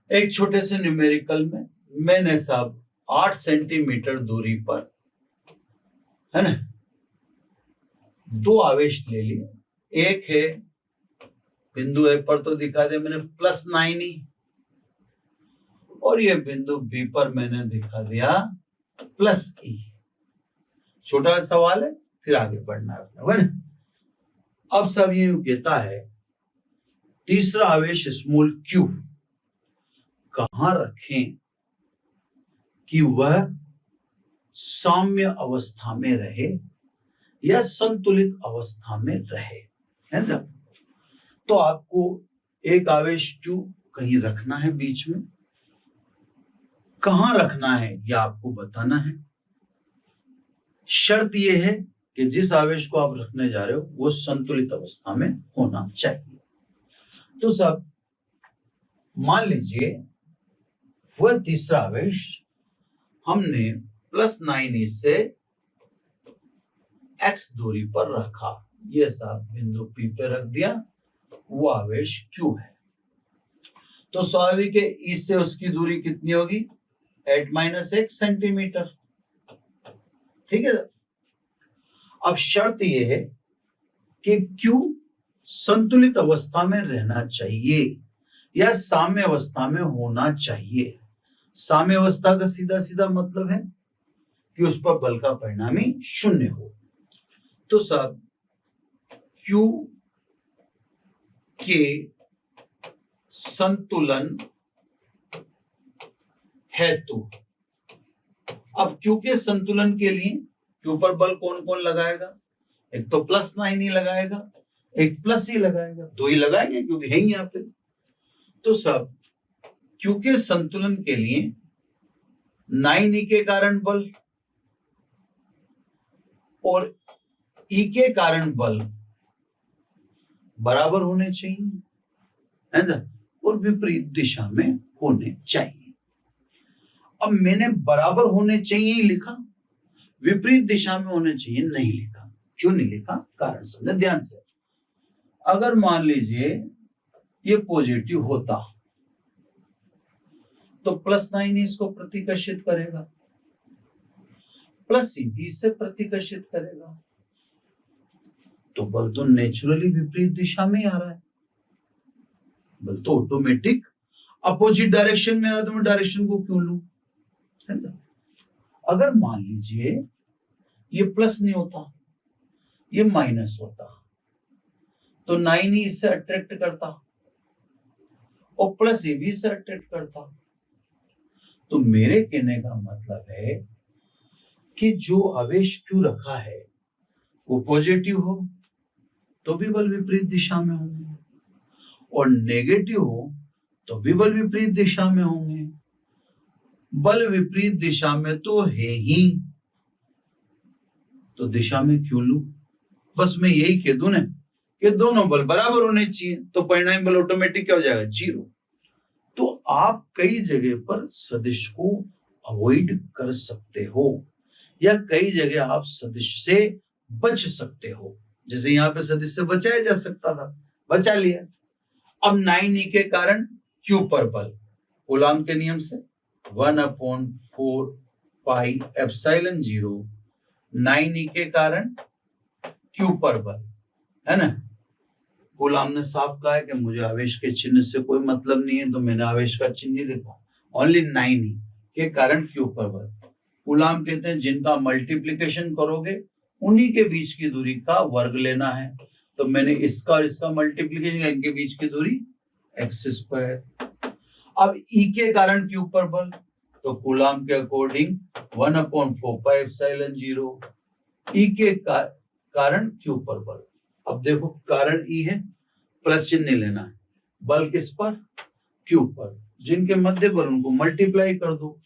एक छोटे से न्यूमेरिकल में मैंने साहब 8 सेंटीमीटर दूरी पर, है ना, दो आवेश ले लिए। एक है बिंदु ए पर तो दिखा दिया मैंने +9e, और ये बिंदु बी पर मैंने दिखा दिया +e। छोटा सवाल है, फिर आगे बढ़ना है ना। अब सब ये कहता है तीसरा आवेश स्मॉल q कहां रखें कि वह साम्य अवस्था में रहे या संतुलित अवस्था में रहे, है ना। तो आपको एक आवेश q कहीं रखना है बीच में, कहां रखना है यह आपको बताना है। शर्त यह है कि जिस आवेश को आप रखने जा रहे हो वो संतुलित अवस्था में होना चाहिए। तो सब मान लीजिए वह तीसरा आवेश हमने +9e से x दूरी पर रखा, ये सब बिंदु P पे रख दिया, वो आवेश Q है। तो स्वाभाविक है E से उसकी दूरी कितनी होगी, 8-x सेंटीमीटर, ठीक है। अब शर्त यह है कि Q संतुलित अवस्था में रहना चाहिए या साम्य अवस्था में होना चाहिए। साम्य अवस्था का सीधा सीधा मतलब है कि उस पर बल का परिणामी 0 हो। तो सब Q के संतुलन हेतु, अब Q के संतुलन के लिए Q पर बल कौन कौन लगाएगा, एक तो +9e लगाएगा, एक +e लगाएगा, दो ही लगाएंगे क्योंकि है ही यहाँ पे। तो सब Q के संतुलन के लिए 9e के कारण बल और E के कारण बल बराबर होने चाहिए, है ना, और विपरीत दिशा में होने चाहिए। अब मैंने बराबर होने चाहिए लिखा, विपरीत दिशा में होने चाहिए नहीं लिखा। क्यों नहीं लिखा, कारण समझे ध्यान से। अगर मान लीजिए ये पॉजिटिव होता तो +9e इसको प्रतिकर्षित करेगा, +e भी इससे प्रतिकर्षित करेगा, तो बल तो नेचुरली विपरीत दिशा में आ रहा है। बल तो ऑटोमेटिक अपोजिट डायरेक्शन में आ रहा है, तो मैं डायरेक्शन को क्यों लूं। अगर मान लीजिए ये प्लस नहीं होता, ये माइनस होता, तो 9e इससे अट्रैक्ट करता और +e भी इससे अट्रैक्ट करता। तो मेरे कहने का मतलब है कि जो आवेश Q रखा है वो पॉजिटिव हो तो भी बल विपरीत दिशा में होंगे, और नेगेटिव हो तो भी बल विपरीत दिशा में होंगे। बल विपरीत दिशा में तो है ही, तो दिशा में क्यों लूं। बस मैं यही कह दूं ना कि दोनों बल बराबर होने चाहिए, तो परिणामी बल ऑटोमेटिक क्या हो जाएगा, 0। तो आप कई जगह पर सदिश को अवॉइड कर सकते हो या कई जगह आप सदिश से बच सकते हो। जैसे यहाँ पे सदिश से बचाया जा सकता था, बचा लिया। अब 9e के कारण Q पर बल कूलॉम के नियम से 1/4 पाई एप्सिलॉन 0 9e के कारण Q पर बल, है ना। कूलॉम ने साफ कहा है कि मुझे आवेश के चिन्ह से कोई मतलब नहीं है, तो मैंने आवेश का चिन्ह लिखा, ओनली 9e के कारण Q पर बल। कूलॉम कहते हैं जिनका मल्टीप्लिकेशन करोगे उन्हीं के बीच की दूरी का वर्ग लेना है, तो मैंने इसका और इसका मल्टीप्लिकेशन, इनके बीच की दूरी x²। अब E के कारण Q पर बल, तो कूलॉम के अकॉर्डिंग 1/4 पाई एप्सिलॉन 0 E के कारण Q पर बल। अब देखो कारण E है, प्लस चिन्ह लेना है, बल किस पर, Q पर, जिनके मध्य बल उनको मल्टीप्लाई कर दो।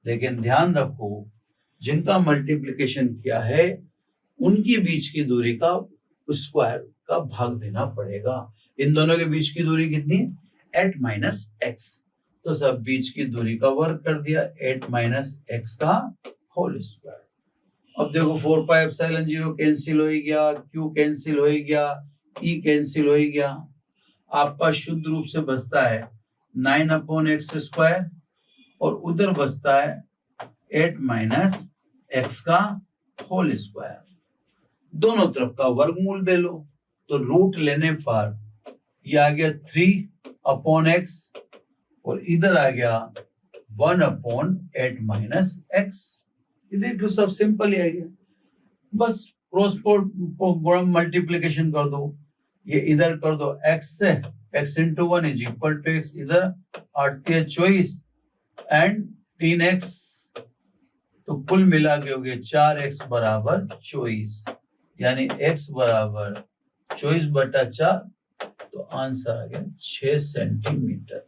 लेकिन ध्यान रखो जिनका मल्टीप्लिकेशन किया है उनकी बीच की दूरी का स्क्वायर का भाग देना पड़ेगा। इन दोनों के बीच की दूरी कितनी है, 8-x, तो सब बीच की दूरी का वर्ग कर दिया, 8-x का होल स्क्वायर। अब देखो 4 पाई एप्सिलॉन 0 कैंसिल हो गया, Q कैंसिल हो गया, E कैंसिल हो गया, आपका शुद्ध रूप से बचता है 9/x² और उधर बचता है 8 - x का होल स्क्वायर। दोनों तरफ का वर्गमूल ले लो, तो रूट लेने पर ये आ गया 3/x और इधर आ गया 1/8 - x। ये देखो सब सिंपल ही आ गया, बस क्रॉस मल्टीप्लीकेशन कर दो, ये इधर कर दो x से, x × 1 = x, इधर 8 × 24 एंड 3x, तो कुल मिला के हो गया 4x = 24, यानी x = 24/4, तो आंसर आ गया 6 सेंटीमीटर।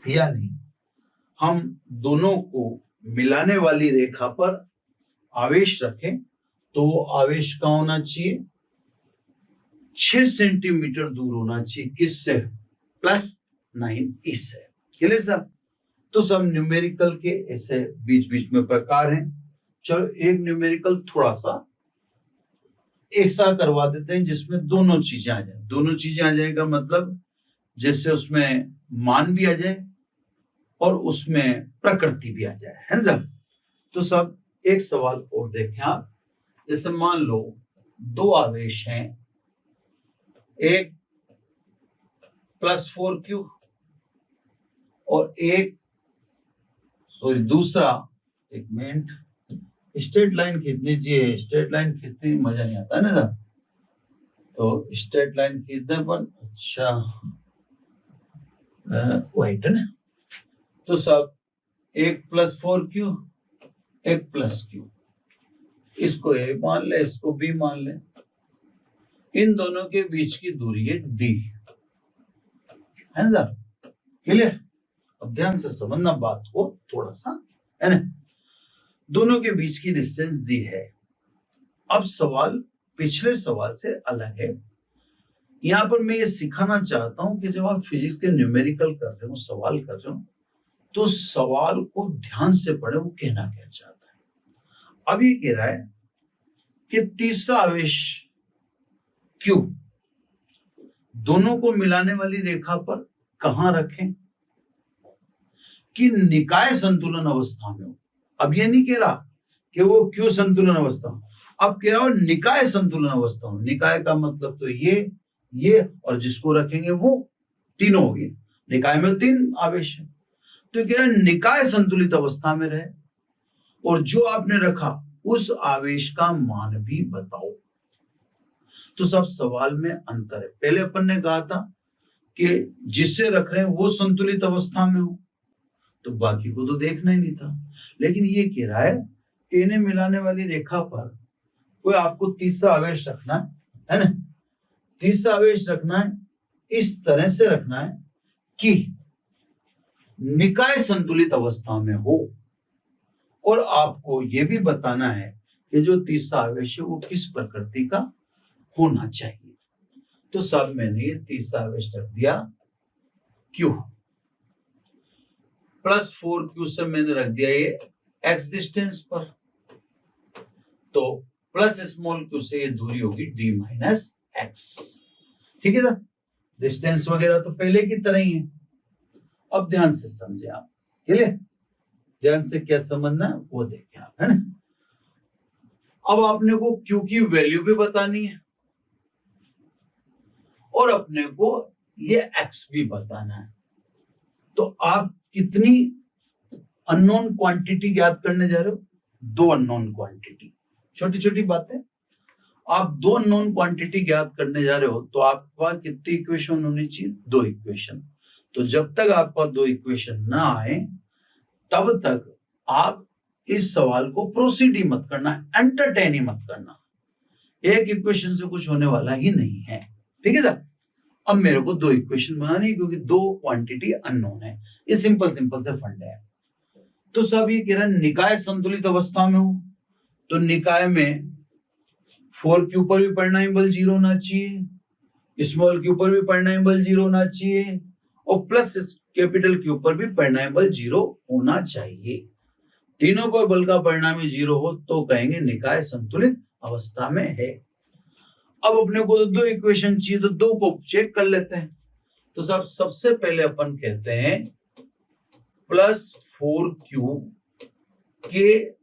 यानी हम दोनों को मिलाने वाली रेखा पर आवेश रखें तो वो आवेश का होना चाहिए 6 सेंटीमीटर दूर होना चाहिए, किससे? +9 इससे। क्लियर साहब? तो सब न्यूमेरिकल के ऐसे बीच बीच में प्रकार हैं। चलो एक न्यूमेरिकल थोड़ा सा एक साथ करवा देते हैं जिसमें दोनों चीजें आ जाए। दोनों चीजें आ जाएगा मतलब जैसे उसमें मान भी आ जाए और उसमें प्रकृति भी आ जाए, है ना? तो सब एक सवाल और देखें आप। जैसे मान लो दो आवेश हैं, एक +4q और एक दूसरा, एक मिनट, स्ट्रेट लाइन खींचनी चाहिए, स्ट्रेट लाइन खींचने में मजा नहीं आता है ना? तो स्ट्रेट लाइन खींचने पर अच्छा वाइट है ना? तो सब एक +4q एक +q, इसको A मान ले, इसको B मान ले। इन दोनों के बीच की दूरी है D, है ना? क्लियर? अब ध्यान से समझना बात को थोड़ा सा, है ना? दोनों के बीच की डिस्टेंस दी है। अब सवाल पिछले सवाल से अलग है। यहां पर मैं ये सिखाना चाहता हूं कि जब आप फिजिक्स के न्यूमेरिकल कर रहे हो, सवाल कर रहे हो, तो सवाल को ध्यान से पढ़े, वो कहना क्या चाहता है। अब ये कह रहा है कि तीसरा आवेश Q दोनों को मिलाने वाली रेखा पर कहां रखें कि निकाय संतुलन अवस्था में हो। अब ये नहीं कह रहा कि वो Q संतुलन अवस्था, अब कह रहा हो निकाय संतुलन अवस्था हो। निकाय का मतलब तो ये और जिसको रखेंगे वो तीनों हो गए। निकाय में 3 आवेश है, तो कह रहा है निकाय संतुलित अवस्था में रहे और जो आपने रखा उस आवेश का मान भी बताओ। तो सब सवाल में अंतर है। पहले अपन ने कहा था कि जिससे रख रहे हैं वो संतुलित अवस्था में हो, तो बाकी को तो देखना ही नहीं था। लेकिन ये कह रहा है कि इन्हें मिलाने वाली रेखा पर कोई आपको तीसरा आवेश रखना है ना? तीसरा आवेश रखना है, इस तरह से रखना है कि निकाय संतुलित अवस्था में हो, और आपको यह भी बताना है कि जो तीसरा आवेश है वो किस प्रकृति का होना चाहिए। तो सब मैंने ये तीसरा आवेश रख दिया Q, +4q से मैंने रख दिया ये x डिस्टेंस पर, तो +q से ये दूरी होगी D - x। ठीक है ना? डिस्टेंस वगैरह तो पहले की तरह ही है। अब ध्यान से समझे आप, क्लियर? ध्यान से क्या समझना है वो देखें आप, है ना? अब आपने को Q की वैल्यू भी बतानी है और अपने को ये x भी बताना है। तो आप कितनी अननोन क्वांटिटी ज्ञात करने जा रहे हो? 2 अननोन क्वांटिटी। छोटी छोटी बातें। आप 2 अननोन क्वांटिटी ज्ञात करने जा रहे हो, तो आपके पास कितनी इक्वेशन होनी चाहिए? 2 इक्वेशन। तो जब तक आपका 2 इक्वेशन ना आए तब तक आप इस सवाल को प्रोसीड ही मत करना, एंटरटेन ही मत करना। एक इक्वेशन से कुछ होने वाला ही नहीं है। ठीक है ना? अब मेरे को 2 इक्वेशन बनानी है क्योंकि 2 क्वांटिटी अननोन है। ये सिंपल से फंड है। तो सब ये कह रहा है निकाय संतुलित अवस्था में हो, तो निकाय में 4q पर भी परिणामी बल 0 होना चाहिए, स्मॉल q पर भी परिणामी बल 0 होना चाहिए और प्लस कैपिटल Q पर भी परिणामी बल 0 होना चाहिए। तीनों पर बल का परिणामी 0 हो तो कहेंगे निकाय संतुलित अवस्था में है। अब अपने को तो 2 इक्वेशन चाहिए, तो 2 को चेक कर लेते हैं। तो सबसे पहले अपन कहते हैं +4q के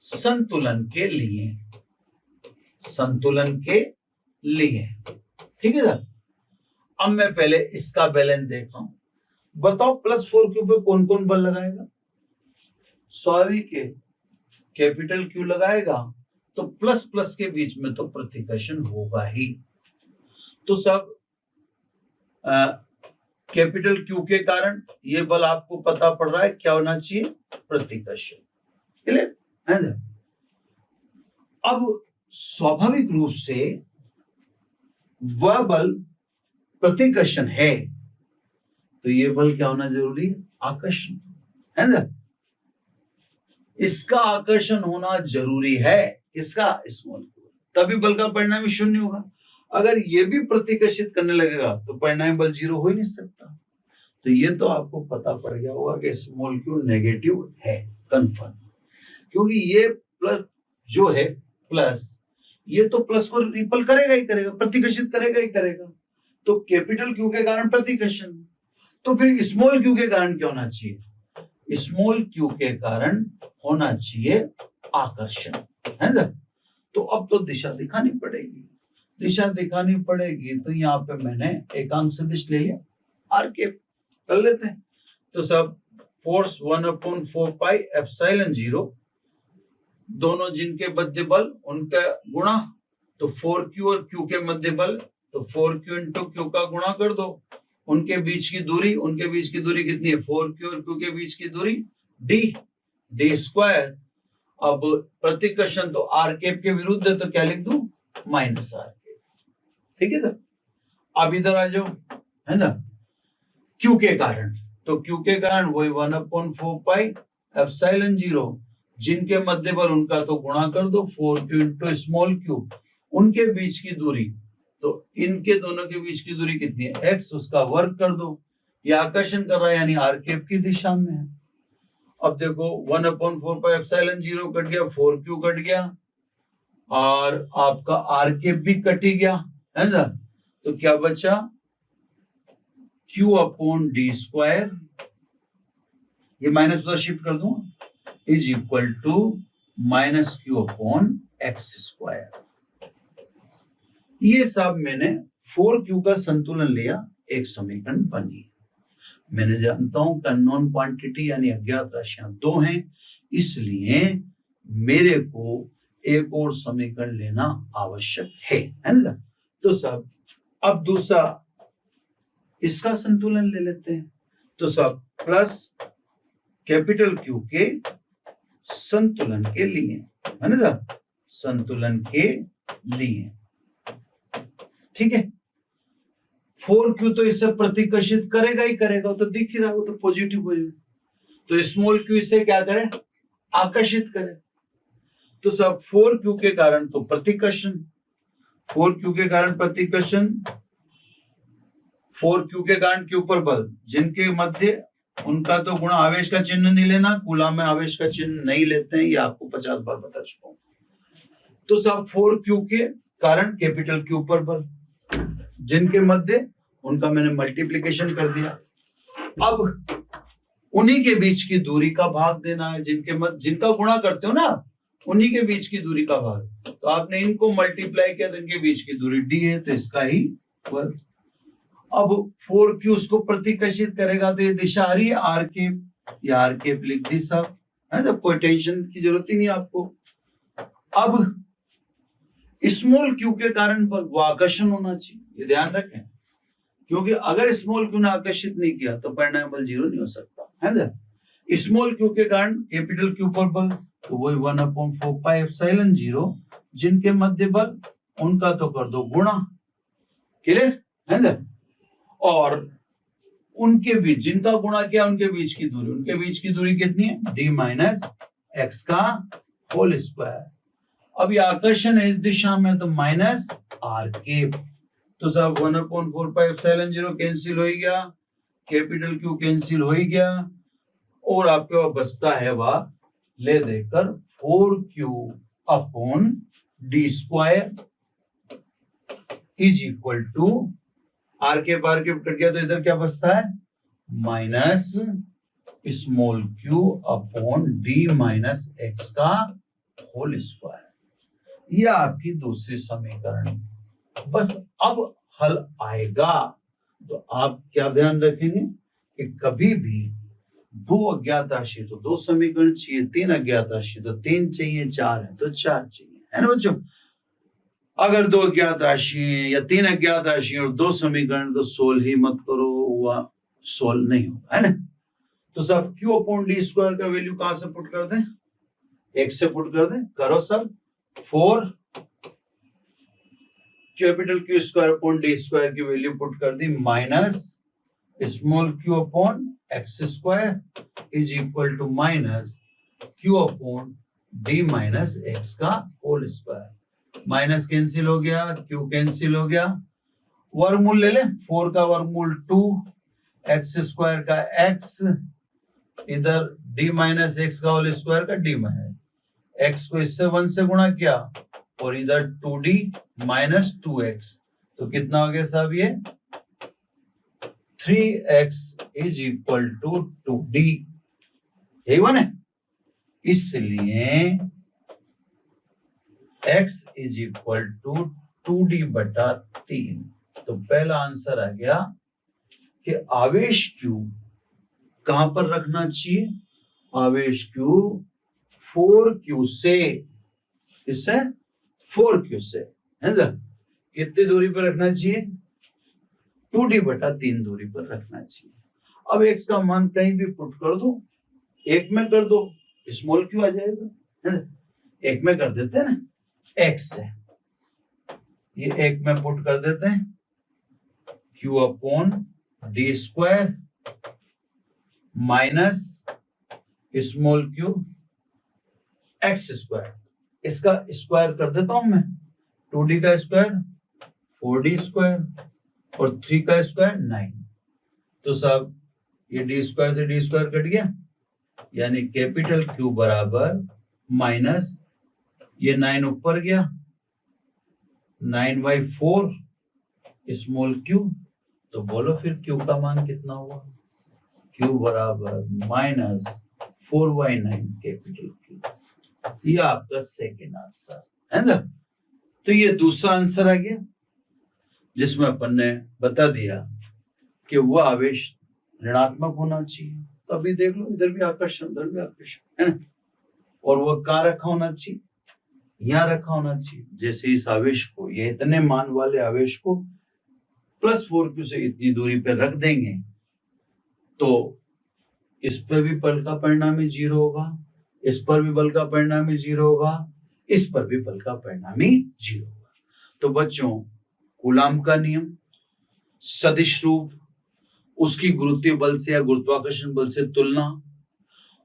संतुलन के लिए, संतुलन के लिए, ठीक है सर। अब मैं पहले इसका बैलेंस देख रहा हूं, बताओ +4q पे कौन कौन बल लगाएगा? स्वाभाविक है कैपिटल Q लगाएगा, तो प्लस प्लस के बीच में तो प्रतिकर्षण होगा ही। तो सब कैपिटल Q के कारण ये बल आपको पता पड़ रहा है क्या होना चाहिए? प्रतिकर्षण। क्लियर है ना? अब स्वाभाविक रूप से वह बल प्रतिकर्षण है, तो ये बल क्या होना जरूरी है? आकर्षण, है ना? इसका आकर्षण होना जरूरी है, इसका स्मॉल q, तभी बल का परिणाम शून्य होगा। अगर ये भी प्रतिकर्षित करने लगेगा तो परिणाम बल 0 हो ही नहीं सकता। तो ये तो आपको पता पड़ गया होगा कि स्मॉल q नेगेटिव है, कंफर्म, क्योंकि ये प्लस जो है प्लस, ये तो प्लस को रिपल करेगा ही करेगा, प्रतिकर्षित करेगा ही करेगा। तो कैपिटल Q के कारण प्रतिकर्षण, तो फिर स्मॉल q के कारण क्या होना चाहिए? स्मॉल q के कारण होना चाहिए आकर्षण, है ना? तो अब तो दिशा दिखानी पड़ेगी, दिशा दिखानी पड़ेगी। तो यहाँ पे मैंने एकांक सदिश ले लिया, आर के कर लेते हैं। तो सब फोर्स 1/4 पाई एप्सिलॉन 0, दोनों जिनके मध्य बल उनका गुणा, तो 4q और q के मध्य बल, तो 4q इंटू q का गुणा कर दो। उनके बीच की दूरी, उनके बीच की दूरी कितनी है? 4q और q के बीच की दूरी d स्क्वायर। अब प्रतिकर्षण तो आर कैप के विरुद्ध है, तो क्या लिख दूं? माइनस आर कैप, ठीक है सर। अब इधर आ जाओ, है ना? q के कारण, तो q के कारण वही 1/4 पाई एप्सिलॉन 0, जिनके मध्य बल उनका तो गुणा कर दो, 4q इंटू स्मॉल q, उनके बीच की दूरी, तो इनके दोनों के बीच की दूरी कितनी है? x, उसका वर्ग कर दो। ये आकर्षण कर रहा है, यानी आर कैप की दिशा में है। अब देखो 1/4 पाई एप्सिलॉन 0 कट गया, 4q कट गया, और आपका आर कैप भी कट ही गया, है ना? तो क्या बचा? q/d स्क्वायर, ये माइनस उधर शिफ्ट कर दूं, is equal to -q/x square. ये सब मैंने 4q का संतुलन लिया, एक समीकरण बनी। मैंने जानता हूं कि अननोन क्वांटिटी यानी अज्ञात राशियां 2 हैं, इसलिए मेरे को एक और समीकरण लेना आवश्यक है ना? तो सब अब दूसरा इसका संतुलन ले लेते हैं। तो सब प्लस कैपिटल Q के संतुलन के लिए, है ना? संतुलन के लिए, ठीक है। 4q तो इसे प्रतिकर्षित करेगा ही करेगा, तो दिख ही रहा है, वो तो पॉजिटिव हो जाएगा। तो स्मॉल q इसे क्या करे? आकर्षित करे। तो सब 4q के कारण तो प्रतिकर्षण, 4q के कारण प्रतिकर्षण, 4q के कारण q पर बल, जिनके मध्य उनका तो गुणा, आवेश का चिन्ह नहीं लेना, कूलम में आवेश का चिन्ह नहीं लेते हैं, ये आपको 50 बार बता चुका हूं। तो सब 4q के कारण कैपिटल Q पर बल, जिनके मध्य उनका मैंने मल्टीप्लिकेशन कर दिया। अब उन्हीं के बीच की दूरी का भाग देना है, जिनका गुणा करते हो ना, उन्हीं के बीच की दूरी का भाग। तो आपने इनको मल्टीप्लाई किया तो इनके बीच की दूरी d है, तो इसका ही वर्ग। अब 4q उसको प्रतिकर्षित करेगा, तो ये दिशा आ रही है आर कैप, या आर कैप लिख दी सब, है ना? कोई टेंशन की जरूरत ही नहीं आपको। अब स्मॉल q के कारण वो आकर्षण होना चाहिए, ये ध्यान रखें, क्योंकि अगर स्मॉल q ने आकर्षित नहीं किया तो परिणाम बल 0 नहीं हो सकता, है ना? स्मॉल q के कारण कैपिटल Q पर बल, तो वही 1/4 पाई एप्सिलॉन 0, जिनके मध्य बल उनका तो कर दो गुणा, क्लियर है ना? और उनके बीच, जिनका गुणा किया उनके बीच की दूरी, उनके बीच की दूरी कितनी है? d - x का होल स्क्वायर। अब ये आकर्षण है इस दिशा में, तो माइनस आर कैप। तो सब 1/4 पाई एप्सिलॉन 0 कैंसिल हो ही गया, कैपिटल Q कैंसिल हो ही गया, और आपके पास बचता है वह ले देकर 4q/d square is equal to R के बार के कट गया तो इधर क्या बचता है, minus small Q upon D minus X का होल स्क्वायर। यह आपकी दूसरी समीकरण। बस अब हल आएगा तो आप क्या ध्यान रखेंगे कि कभी भी दो अज्ञात राशि तो दो समीकरण चाहिए, तीन अज्ञात राशि तो तीन चाहिए, चार है तो चार चाहिए, है ना बच्चों। अगर दो अज्ञात राशि या तीन अज्ञात राशि और दो समीकरण तो सोल्व ही मत करो, वह सोल्व नहीं होगा, है ना। तो सब क्यू अपॉन डी स्क्वायर का वैल्यू कहां से पुट कर दें, एक्स से पुट कर दें, करो सब। 4 capital Q square upon D square की वैल्यू पुट कर दी, minus small Q upon X square is equal to minus Q upon D minus X का होल स्क्वायर। माइनस कैंसिल हो गया, क्यू कैंसिल हो गया, वर्गमूल ले ले, 4 का वर्गमूल 2, एक्स स्क्वायर का एक्स, इधर डी माइनस एक्स का होल स्क्वायर का डी माइनस एक्स को इससे 1 से गुणा किया और इधर 2d माइनस 2x, तो कितना हो गया साहब ये 3x is equal to 2d, यही वन है। इसलिए x is equal to 2d बटा 3। तो पहला आंसर आ गया कि आवेश q कहां पर रखना चाहिए, आवेश q 4q से, इससे 4q से, है ना, कितनी दूरी पर रखना चाहिए, 2d बटा 3 दूरी पर रखना चाहिए। अब x का मान कहीं भी पुट कर दो, एक में कर दो, स्मॉल क्यू आ जाएगा, है ना, एक में कर देते हैं ना, x है, ये एक में पुट कर देते हैं, q upon D square minus small Q x square, इसका स्क्वायर कर देता हूं मैं, 2d का स्क्वायर 4d स्क्वायर और 3 का स्क्वायर 9। तो साहब ये डी स्क्वायर से डी स्क्वायर कट गया, यानी कैपिटल क्यू बराबर माइनस ये 9 ऊपर गया, 9/4 स्मॉल क्यू। तो बोलो फिर क्यू का मान कितना हुआ, क्यू बराबर माइनस 4/9 कैपिटल क्यू। ये आपका सेकेंड आंसर है ना। तो ये दूसरा आंसर आ गया जिसमें अपन ने बता दिया कि वह आवेश ऋणात्मक होना चाहिए। तो अभी देख लो, इधर भी आकर्षण उधर भी आकर्षण, है ना, और वह कहाँ रखा होना चाहिए, यहाँ रखा होना चाहिए। जैसे इस आवेश को, ये इतने मान वाले आवेश को +4q से इतनी दूरी पे रख देंगे तो इस पर भी बल का परिणामी 0 होगा, इस पर भी बल का परिणामी 0 होगा, इस पर भी बल का परिणामी 0 होगा। तो बच्चों, कूलाम का नियम, सदिश रूप, उसकी गुरुत्वीय बल से या गुरुत्वाकर्षण बल से तुलना,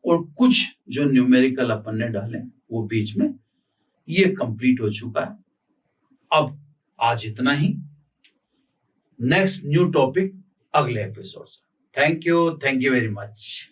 और कुछ जो न्यूमेरिकल अपन ने डाले वो बीच में, ये कंप्लीट हो चुका है। अब आज इतना ही, नेक्स्ट न्यू टॉपिक अगले एपिसोड से। Thank you very much.